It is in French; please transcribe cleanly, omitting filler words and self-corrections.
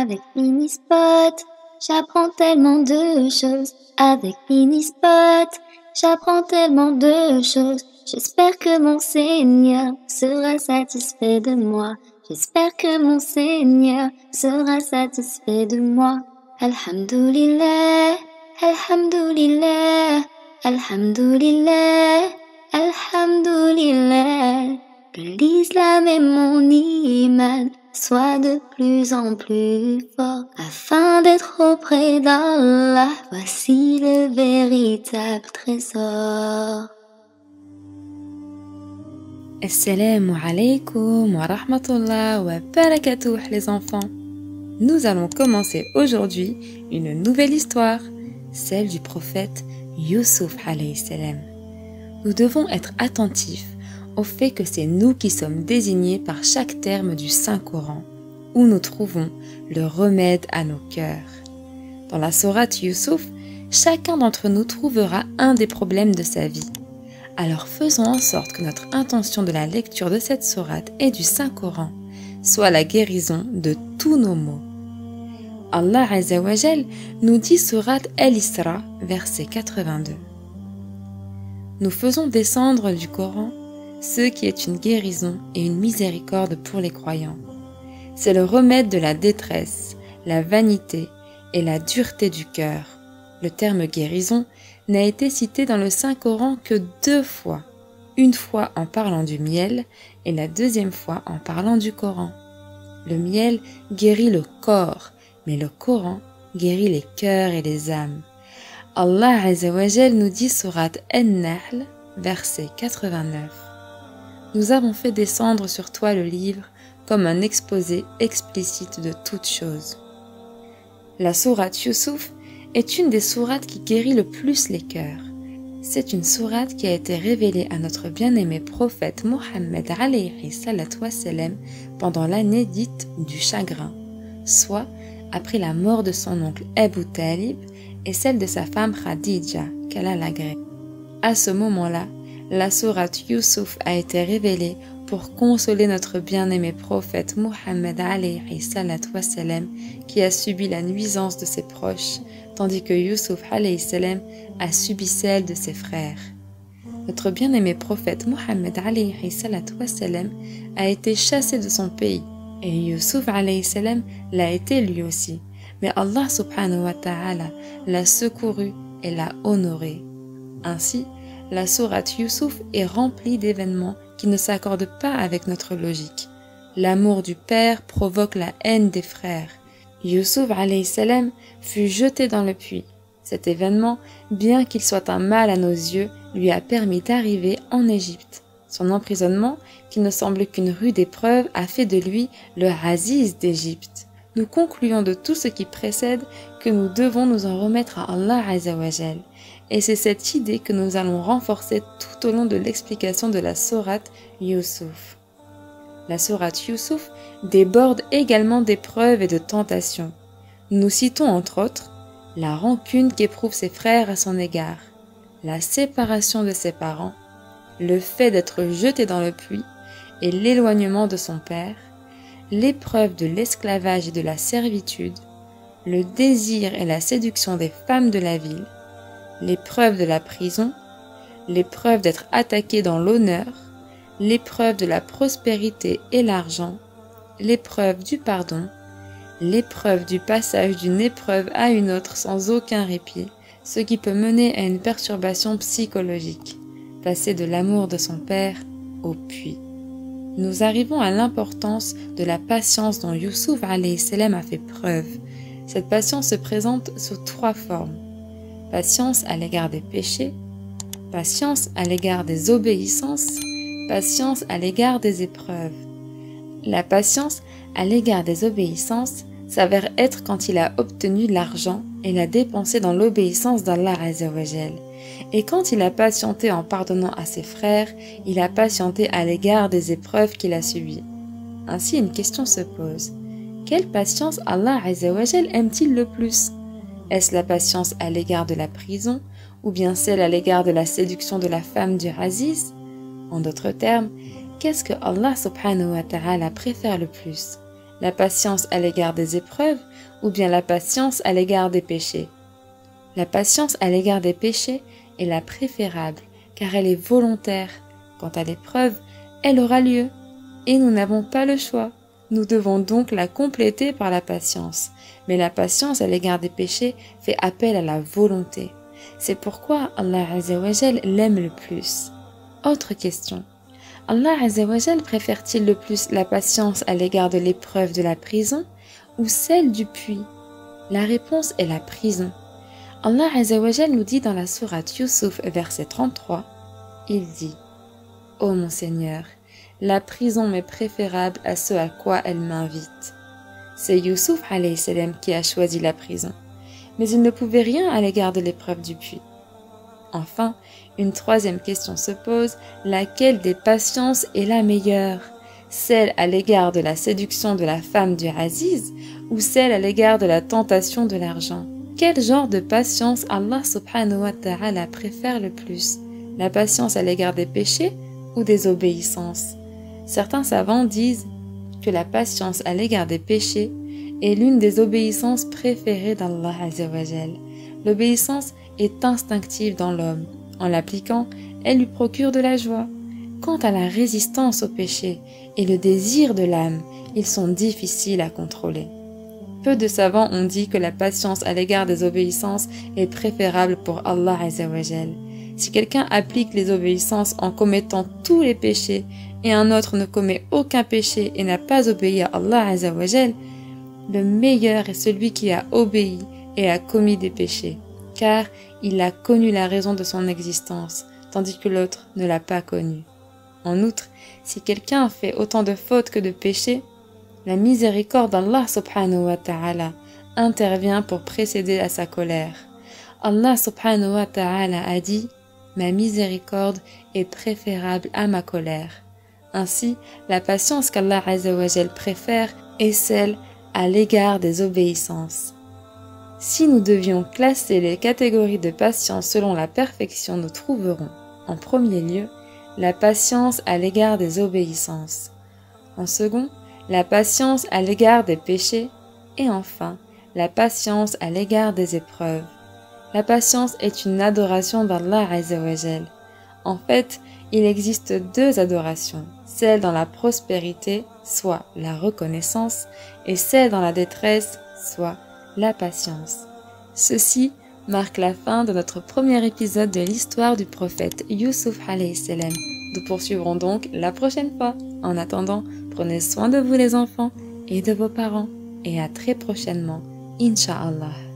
Avec Minispot, j'apprends tellement de choses. Avec Minispot, j'apprends tellement de choses. J'espère que mon Seigneur sera satisfait de moi. J'espère que mon Seigneur sera satisfait de moi. Alhamdulillah, Alhamdulillah, Alhamdulillah, Alhamdulillah. Que l'islam et mon iman soient de plus en plus forts afin d'être auprès d'Allah. Voici le véritable trésor. Assalamu alaikum wa rahmatullah wa barakatuh les enfants. Nous allons commencer aujourd'hui une nouvelle histoire, celle du prophète Youssouf alayhi salam. Nous devons être attentifs au fait que c'est nous qui sommes désignés par chaque terme du Saint-Coran, où nous trouvons le remède à nos cœurs. Dans la sourate Youssouf, chacun d'entre nous trouvera un des problèmes de sa vie. Alors faisons en sorte que notre intention de la lecture de cette sourate et du Saint-Coran soit la guérison de tous nos maux. Allah Azza wa Jal nous dit sourate Al-Isra, verset 82. Nous faisons descendre du Coran ce qui est une guérison et une miséricorde pour les croyants. C'est le remède de la détresse, la vanité et la dureté du cœur. Le terme guérison n'a été cité dans le Saint-Coran que 2 fois, une fois en parlant du miel et la deuxième fois en parlant du Coran. Le miel guérit le corps, mais le Coran guérit les cœurs et les âmes. Allah Azza wa Jal nous dit sourate An-Nahl, verset 89. Nous avons fait descendre sur toi le livre comme un exposé explicite de toutes choses. La sourate Youssouf est une des sourates qui guérit le plus les cœurs. C'est une sourate qui a été révélée à notre bien-aimé prophète Mohammed alayhi salatu wassalam pendant l'année dite du chagrin, soit après la mort de son oncle Abu Talib et celle de sa femme Khadija qu'Allah l'agrée. À ce moment-là, la sourate Youssouf a été révélée pour consoler notre bien-aimé prophète Mohammed alayhi salatu wassalam qui a subi la nuisance de ses proches, tandis que Youssouf alayhi salam a subi celle de ses frères. Notre bien-aimé prophète Mohammed alayhi salatu wassalam a été chassé de son pays, et Youssouf alayhi salam l'a été lui aussi. Mais Allah subhanahu wa ta'ala l'a secouru et l'a honoré. Ainsi, la sourate Youssouf est remplie d'événements qui ne s'accordent pas avec notre logique. L'amour du père provoque la haine des frères. Youssouf alayhi salam fut jeté dans le puits. Cet événement, bien qu'il soit un mal à nos yeux, lui a permis d'arriver en Égypte. Son emprisonnement, qui ne semble qu'une rude épreuve, a fait de lui le Aziz d'Égypte. Nous concluons de tout ce qui précède que nous devons nous en remettre à Allah Azza wa Jal. Et c'est cette idée que nous allons renforcer tout au long de l'explication de la sourate Youssouf. La sourate Youssouf déborde également d'épreuves et de tentations. Nous citons entre autres la rancune qu'éprouvent ses frères à son égard, la séparation de ses parents, le fait d'être jeté dans le puits et l'éloignement de son père, l'épreuve de l'esclavage et de la servitude, le désir et la séduction des femmes de la ville, l'épreuve de la prison, l'épreuve d'être attaqué dans l'honneur, l'épreuve de la prospérité et l'argent, l'épreuve du pardon, l'épreuve du passage d'une épreuve à une autre sans aucun répit, ce qui peut mener à une perturbation psychologique, passer de l'amour de son père au puits. Nous arrivons à l'importance de la patience dont Youssouf alayhi salam a fait preuve. Cette patience se présente sous 3 formes. Patience à l'égard des péchés, patience à l'égard des obéissances, patience à l'égard des épreuves. La patience à l'égard des obéissances s'avère être quand il a obtenu l'argent et l'a dépensé dans l'obéissance d'Allah Azza wa Jal. Et quand il a patienté en pardonnant à ses frères, il a patienté à l'égard des épreuves qu'il a subies. Ainsi, une question se pose. Quelle patience Allah Azza wa Jal aime-t-il le plus? Est-ce la patience à l'égard de la prison ou bien celle à l'égard de la séduction de la femme du Aziz? En d'autres termes, qu'est-ce que Allah subhanahu wa ta'ala préfère le plus? La patience à l'égard des épreuves ou bien la patience à l'égard des péchés? La patience à l'égard des péchés est la préférable car elle est volontaire. Quant à l'épreuve, elle aura lieu et nous n'avons pas le choix. Nous devons donc la compléter par la patience. Mais la patience à l'égard des péchés fait appel à la volonté. C'est pourquoi Allah Azza wa Jal l'aime le plus. Autre question. Allah Azza wa Jal préfère-t-il le plus la patience à l'égard de l'épreuve de la prison ou celle du puits? La réponse est la prison. Allah Azza wa Jal nous dit dans la sourate Yusuf, verset 33, il dit « Ô mon Seigneur, la prison m'est préférable à ce à quoi elle m'invite. » C'est Yusuf alayhi salam qui a choisi la prison, mais il ne pouvait rien à l'égard de l'épreuve du puits. Enfin, une troisième question se pose, laquelle des patiences est la meilleure? Celle à l'égard de la séduction de la femme du Aziz ou celle à l'égard de la tentation de l'argent? Quel genre de patience Allah subhanahu wa ta'ala préfère le plus? La patience à l'égard des péchés ou des obéissances? Certains savants disent que la patience à l'égard des péchés est l'une des obéissances préférées d'Allah Azza wa Jal. L'obéissance est instinctive dans l'homme. En l'appliquant, elle lui procure de la joie. Quant à la résistance au péché et le désir de l'âme, ils sont difficiles à contrôler. Peu de savants ont dit que la patience à l'égard des obéissances est préférable pour Allah Azza wa Jal. Si quelqu'un applique les obéissances en commettant tous les péchés et un autre ne commet aucun péché et n'a pas obéi à Allah Azza wa Jal, le meilleur est celui qui a obéi et a commis des péchés, car il a connu la raison de son existence, tandis que l'autre ne l'a pas connue. En outre, si quelqu'un fait autant de fautes que de péchés, la miséricorde d'Allah subhanahu wa ta'ala intervient pour précéder à sa colère. Allah subhanahu wa ta'ala a dit « Ma miséricorde est préférable à ma colère ». Ainsi, la patience qu'Allah Azza wa Jal préfère est celle à l'égard des obéissances. Si nous devions classer les catégories de patience selon la perfection, nous trouverons, en premier lieu, la patience à l'égard des obéissances. En second, la patience à l'égard des péchés. Et enfin, la patience à l'égard des épreuves. La patience est une adoration d'Allah Azza wa Jal. En fait, il existe deux adorations, celle dans la prospérité, soit la reconnaissance, et celle dans la détresse, soit la patience. Ceci marque la fin de notre premier épisode de l'histoire du prophète Yusuf alayhi salam. Nous poursuivrons donc la prochaine fois. En attendant, prenez soin de vous les enfants et de vos parents. Et à très prochainement, Inch'Allah.